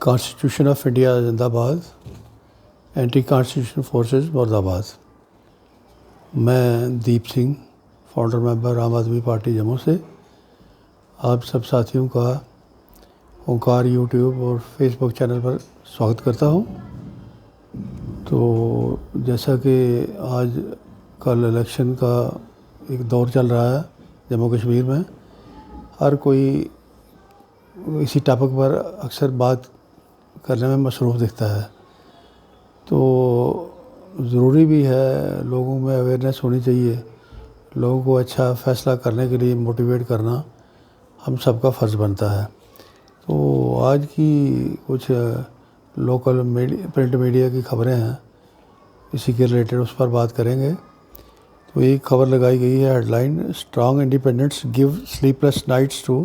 Constitution of India زندہ آباد، anti constitution forces مرد آباد۔ میں دیپ سنگھ، فاؤنڈر ممبر عام آدمی پارٹی جموں سے آپ سب ساتھیوں کا اوقار یوٹیوب اور فیس بک چینل پر سواگت کرتا ہوں۔ تو جیسا کہ آج کل الیکشن کا ایک دور چل رہا ہے جموں کشمیر میں، ہر کوئی اسی ٹاپک پر اکثر بات کرنے میں مصروف دکھتا ہے، تو ضروری بھی ہے لوگوں میں اویئرنیس ہونی چاہیے۔ لوگوں کو اچھا فیصلہ کرنے کے لیے موٹیویٹ کرنا ہم سب کا فرض بنتا ہے۔ تو آج کی کچھ لوکل پرنٹ میڈیا کی خبریں ہیں، اسی کے ریلیٹڈ اس پر بات کریں گے۔ تو ایک خبر لگائی گئی ہے، headline: strong independents give sleepless nights to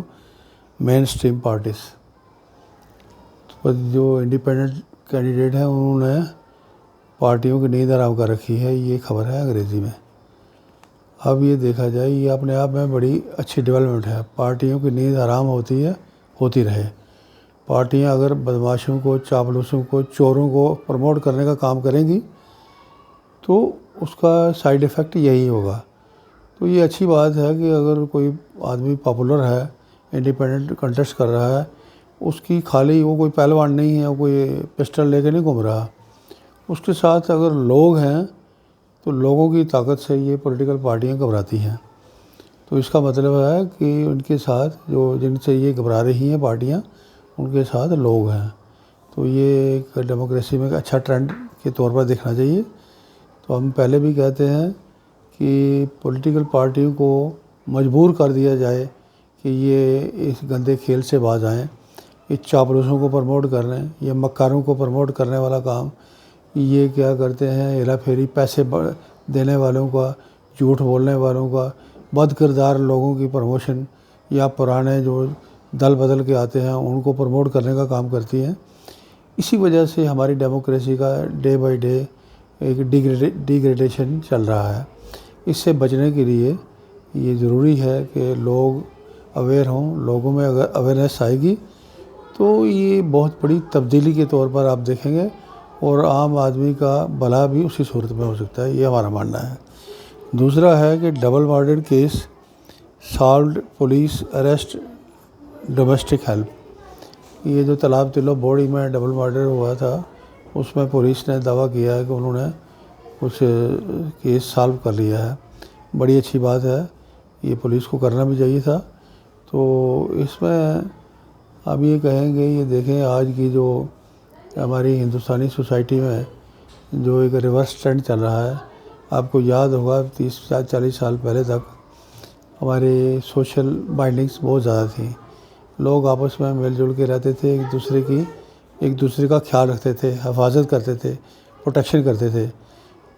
mainstream parties. جو انڈیپینڈنٹ کینڈیڈیٹ ہیں انہوں نے پارٹیوں کی نیند حرام کر رکھی ہے، یہ خبر ہے انگریزی میں۔ اب یہ دیکھا جائے، یہ اپنے آپ میں بڑی اچھی ڈیولپمنٹ ہے۔ پارٹیوں کی نیند حرام ہوتی رہے۔ پارٹیاں اگر بدماشوں کو، چاپلوسوں کو، چوروں کو پروموٹ کرنے کا کام کریں گی تو اس کا سائیڈ ایفیکٹ یہی ہوگا۔ تو یہ اچھی بات ہے کہ اگر کوئی آدمی پاپولر ہے، انڈیپینڈنٹ کنٹیسٹ کر رہا ہے، اس کی خالی وہ کوئی پہلوان نہیں ہے، وہ کوئی پسٹل لے کے نہیں گھوم رہا، اس کے ساتھ اگر لوگ ہیں تو لوگوں کی طاقت سے یہ پولیٹیکل پارٹیاں گھبراتی ہیں۔ تو اس کا مطلب ہے کہ ان کے ساتھ جن سے یہ گھبرا رہی ہیں پارٹیاں، ان کے ساتھ لوگ ہیں۔ تو یہ ایک ڈیموکریسی میں ایک اچھا ٹرینڈ کے طور پر دیکھنا چاہیے۔ تو ہم پہلے بھی کہتے ہیں کہ پولیٹیکل پارٹیوں کو مجبور کر دیا جائے کہ یہ اس گندے کھیل سے باز آئیں، یہ چاپلوسوں کو پروموٹ کر لیں، یہ مکاروں کو پروموٹ کرنے والا کام، یہ کیا کرتے ہیں، ہیرا پھیری، پیسے دینے والوں کا، جھوٹ بولنے والوں کا، بد کردار لوگوں کی پروموشن، یا پرانے جو دل بدل کے آتے ہیں ان کو پروموٹ کرنے کا کام کرتی ہیں۔ اسی وجہ سے ہماری ڈیموکریسی کا ڈے بائی ڈے ایک ڈیگریڈیشن چل رہا ہے۔ اس سے بچنے کے لیے یہ ضروری ہے کہ لوگ اویئر ہوں۔ لوگوں میں اگر اویئرنیس آئے گی تو یہ بہت بڑی تبدیلی کے طور پر آپ دیکھیں گے، اور عام آدمی کا بھلا بھی اسی صورت میں ہو سکتا ہے، یہ ہمارا ماننا ہے۔ دوسرا ہے کہ double murder case solved, police arrest domestic help. یہ جو تالاب تلو بوڑی میں ڈبل مرڈر ہوا تھا، اس میں پولیس نے دعویٰ کیا ہے کہ انہوں نے اس کیس سالو کر لیا ہے۔ بڑی اچھی بات ہے، یہ پولیس کو کرنا بھی چاہیے تھا۔ تو اس میں اب یہ کہیں گے، یہ دیکھیں آج کی جو ہماری ہندوستانی سوسائٹی میں جو ایک ریورس ٹرینڈ چل رہا ہے۔ آپ کو یاد ہوگا 30-40 سال پہلے تک ہمارے سوشل بائنڈنگس بہت زیادہ تھیں، لوگ آپس میں مل جل کے رہتے تھے، ایک دوسرے کا خیال رکھتے تھے، حفاظت کرتے تھے، پروٹیکشن کرتے تھے۔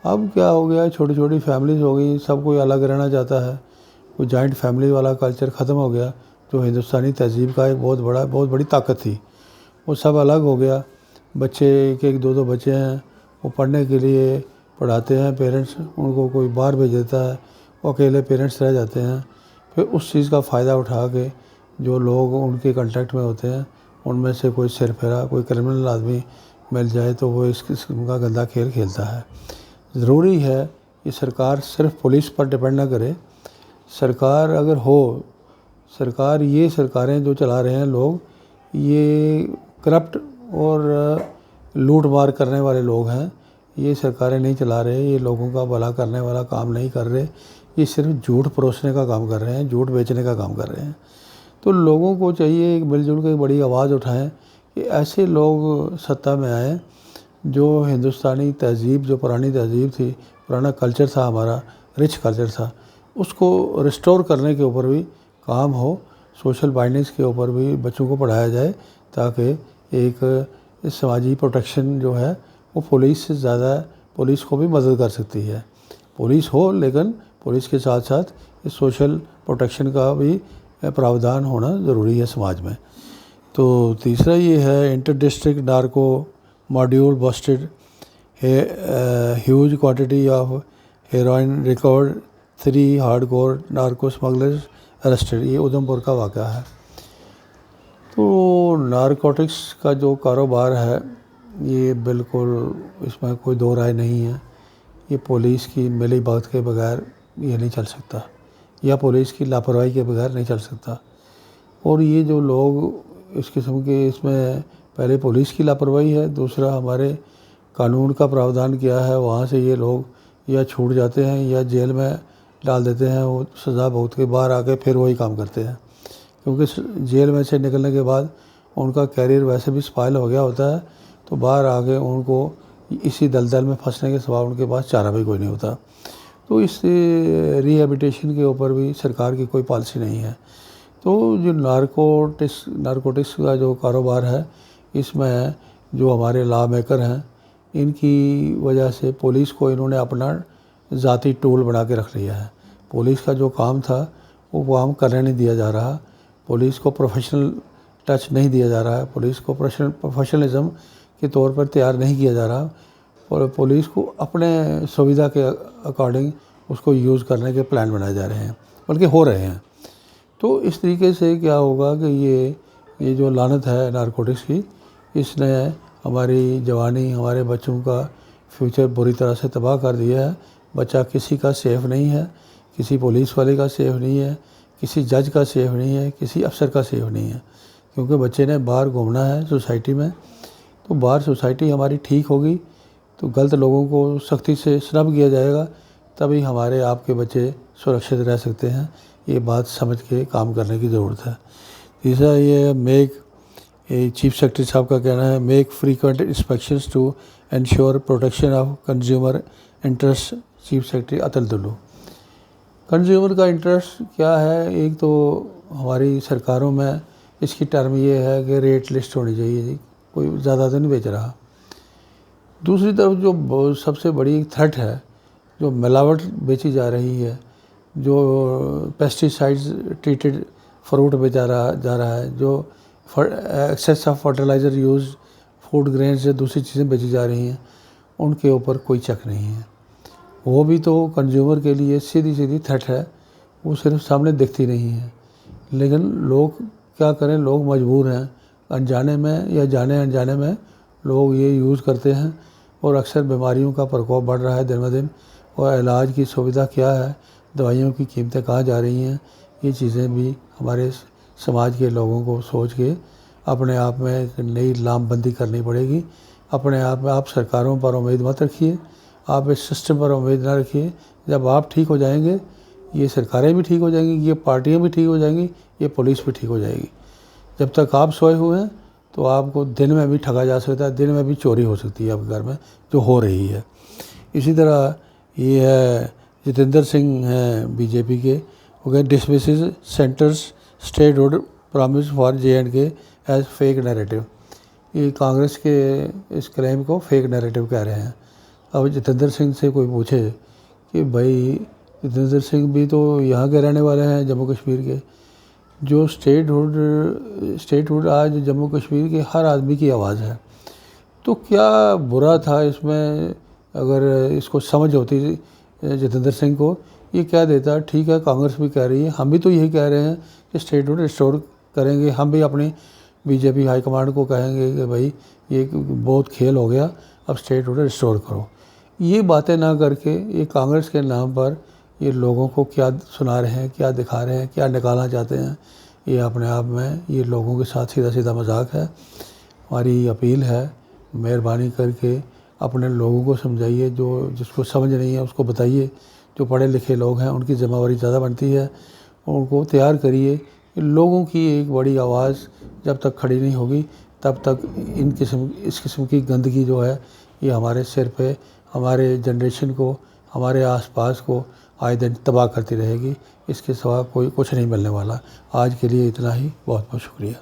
اب کیا ہو گیا، چھوٹی چھوٹی فیملیز ہو گئی، سب کوئی الگ رہنا چاہتا ہے، کوئی جوائنٹ فیملی والا کلچر ختم ہو گیا، جو ہندوستانی تہذیب کا ایک بہت بڑی طاقت تھی، وہ سب الگ ہو گیا۔ بچے ایک دو بچے ہیں، وہ پڑھنے کے لیے پڑھاتے ہیں پیرنٹس، ان کو کوئی باہر بھیج دیتا ہے، وہ اکیلے پیرنٹس رہ جاتے ہیں۔ پھر اس چیز کا فائدہ اٹھا کے جو لوگ ان کے کنٹیکٹ میں ہوتے ہیں، ان میں سے کوئی سر پھیرا، کوئی کرمنل آدمی مل جائے تو وہ اس قسم کا گندا کھیل کھیلتا ہے۔ ضروری ہے کہ سرکار صرف پولیس پر ڈپینڈ نہ کرے۔ سرکار اگر ہو، یہ سرکاریں جو چلا رہے ہیں لوگ، یہ کرپٹ اور لوٹ مار کرنے والے لوگ ہیں۔ یہ سرکاریں نہیں چلا رہے، یہ لوگوں کا بھلا کرنے والا کام نہیں کر رہے، یہ صرف جھوٹ پروسنے کا کام کر رہے ہیں، جھوٹ بیچنے کا کام کر رہے ہیں۔ تو لوگوں کو چاہیے ایک مل جل کے ایک بڑی آواز اٹھائیں کہ ایسے لوگ ستہ میں آئیں جو ہندوستانی تہذیب، جو پرانی تہذیب تھی، پرانا کلچر تھا ہمارا، رچ کلچر تھا، اس کو ریسٹور کرنے کے اوپر بھی کام ہو، سوشل بائنڈنگس کے اوپر بھی بچوں کو پڑھایا جائے، تاکہ ایک سماجی پروٹیکشن جو ہے وہ پولیس سے زیادہ، پولیس کو بھی مدد کر سکتی ہے۔ پولیس ہو، لیکن پولیس کے ساتھ ساتھ سوشل پروٹیکشن کا بھی پراودھان ہونا ضروری ہے سماج میں۔ تو تیسرا یہ ہے، inter district narco module busted, huge quantity of heroin recovered, 3 hardcore narco smugglers arrested. یہ ادھم پور کا واقعہ ہے۔ تو نارکوٹکس کا جو کاروبار ہے یہ بالکل اس میں کوئی دو رائے نہیں ہے، یہ پولیس کی ملی بھگت کے بغیر یہ نہیں چل سکتا، یا پولیس کی لاپرواہی کے بغیر نہیں چل سکتا۔ اور یہ جو لوگ اس قسم کے، اس میں پہلے پولیس کی لاپرواہی ہے، دوسرا ہمارے قانون کا پراودھان کیا ہے، وہاں سے یہ لوگ یا چھوٹ جاتے ہیں یا جیل میں ڈال دیتے ہیں، وہ سزا بھگت کے باہر آ کے پھر وہی کام کرتے ہیں، کیونکہ جیل میں سے نکلنے کے بعد ان کا کیریئر ویسے بھی سپائل ہو گیا ہوتا ہے، تو باہر آ کے ان کو اسی دلدل میں پھنسنے کے سوا ان کے پاس چارہ بھی کوئی نہیں ہوتا۔ تو اس ری ہیبیٹیشن کے اوپر بھی سرکار کی کوئی پالیسی نہیں ہے۔ تو جو نارکوٹکس کا جو کاروبار ہے، اس میں جو ہمارے لا میکر ہیں، ان کی وجہ سے پولیس کو انہوں نے اپنا ذاتی ٹول بنا کے رکھ لیا ہے۔ پولیس کا جو کام تھا وہ کام کرنے نہیں دیا جا رہا، پولیس کو پروفیشنل ٹچ نہیں دیا جا رہا ہے، پولیس کو پروفیشنلزم کے طور پر تیار نہیں کیا جا رہا، اور پولیس کو اپنے سویدھا کے اکارڈنگ اس کو یوز کرنے کے پلان بنائے جا رہے ہیں، بلکہ ہو رہے ہیں۔ تو اس طریقے سے کیا ہوگا کہ یہ جو لعنت ہے نارکوٹکس کی، اس نے ہماری جوانی، ہمارے بچوں کا فیوچر بری طرح سے تباہ کر دیا ہے۔ بچہ کسی کا سیف نہیں ہے، کسی پولیس والے کا سیف نہیں ہے، کسی جج کا سیف نہیں ہے، کسی افسر کا سیف نہیں ہے، کیونکہ بچے نے باہر گھومنا ہے سوسائٹی میں۔ تو باہر سوسائٹی ہماری ٹھیک ہوگی تو غلط لوگوں کو سختی سے سنب کیا جائے گا، تبھی ہمارے آپ کے بچے سرکشت رہ سکتے ہیں۔ یہ بات سمجھ کے کام کرنے کی ضرورت ہے۔ تیسرا یہ چیف سیکرٹری صاحب کا کہنا ہے، make frequent inspections to ensure protection of consumer interest, chief secretary Atal Dulloo. Consumer کا انٹرسٹ کیا ہے؟ ایک تو ہماری سرکاروں میں اس کی ٹرم یہ ہے کہ ریٹ لسٹ ہونی چاہیے، جی کوئی زیادہ تو نہیں بیچ رہا۔ دوسری طرف جو سب سے بڑی تھریٹ ہے، جو ملاوٹ بیچی جا رہی ہے، جو پیسٹی سائڈز ٹریٹڈ فروٹ بیچا جا رہا ہے، جو excess of fertilizer use food grains یا دوسری چیزیں بیچی جا رہی ہیں، ان کے اوپر کوئی چیک نہیں ہے۔ وہ بھی تو کنزیومر کے لیے سیدھی تھریٹ ہے، وہ صرف سامنے دکھتی نہیں ہے، لیکن لوگ کیا کریں، لوگ مجبور ہیں، انجانے میں یا جانے انجانے میں لوگ یہ یوز کرتے ہیں، اور اکثر بیماریوں کا پرکوپ بڑھ رہا ہے دن بہ دن، اور علاج کی سویدھا کیا ہے، دوائیوں کی قیمتیں کہاں جا رہی ہیں، یہ چیزیں بھی ہمارے سماج کے لوگوں کو سوچ کے اپنے آپ میں ایک نئی لام بندی کرنی پڑے گی۔ اپنے آپ میں آپ سرکاروں پر امید مت رکھیے، آپ اس سسٹم پر امید نہ رکھیے۔ جب آپ ٹھیک ہو جائیں گے، یہ سرکاریں بھی ٹھیک ہو جائیں گی، یہ پارٹیاں بھی ٹھیک ہو جائیں گی، یہ پولیس بھی ٹھیک ہو جائے گی۔ جب تک آپ سوئے ہوئے ہیں تو آپ کو دن میں بھی ٹھگا جا سکتا ہے، دن میں بھی چوری ہو سکتی ہے آپ کے گھر میں، جو ہو رہی ہے۔ اسی طرح یہ ہے جتیندر سنگھ ہیں بی جے پی کے، وہ کہ dismisses centre's statehood promise for JNK as fake narrative. یہ کانگریس کے اس کلیم کو فیک نیریٹو کہہ رہے ہیں۔ اب جتیندر سنگھ سے کوئی پوچھے کہ بھائی جتیندر سنگھ بھی تو یہاں کے رہنے والے ہیں، جموں کشمیر کے، جو اسٹیٹ ہوڈ آج جموں کشمیر کے ہر آدمی کی آواز ہے، تو کیا برا تھا اس میں؟ اگر اس کو سمجھ ہوتی جتیندر سنگھ کو، یہ کہہ دیتا ٹھیک ہے، کانگریس بھی کہہ رہی ہے، ہم بھی تو یہی کہہ رہے ہیں کہ اسٹیٹ ہوڈ ریسٹور کریں گے، ہم بھی اپنی BJP ہائی کمانڈ کو کہیں گے کہ بھائی یہ بہت کھیل ہو گیا، اب اسٹیٹ ہوڈ ریسٹور کرو۔ یہ باتیں نہ کر کے یہ کانگریس کے نام پر یہ لوگوں کو کیا سنا رہے ہیں، کیا دکھا رہے ہیں، کیا نکالنا چاہتے ہیں، یہ اپنے آپ میں یہ لوگوں کے ساتھ سیدھا مذاق ہے۔ ہماری اپیل ہے، مہربانی کر کے اپنے لوگوں کو سمجھائیے، جس کو سمجھ نہیں ہے اس کو بتائیے، جو پڑھے لکھے لوگ ہیں ان کی ذمہ داری زیادہ بنتی ہے، ان کو تیار کریے۔ لوگوں کی ایک بڑی آواز جب تک کھڑی نہیں ہوگی، تب تک اس قسم کی گندگی جو ہے یہ ہمارے سر پہ، ہمارے جنریشن کو، ہمارے آس پاس کو آئے دن تباہ کرتی رہے گی۔ اس کے سوا کوئی کچھ نہیں ملنے والا۔ آج کے لیے اتنا ہی، بہت بہت شکریہ۔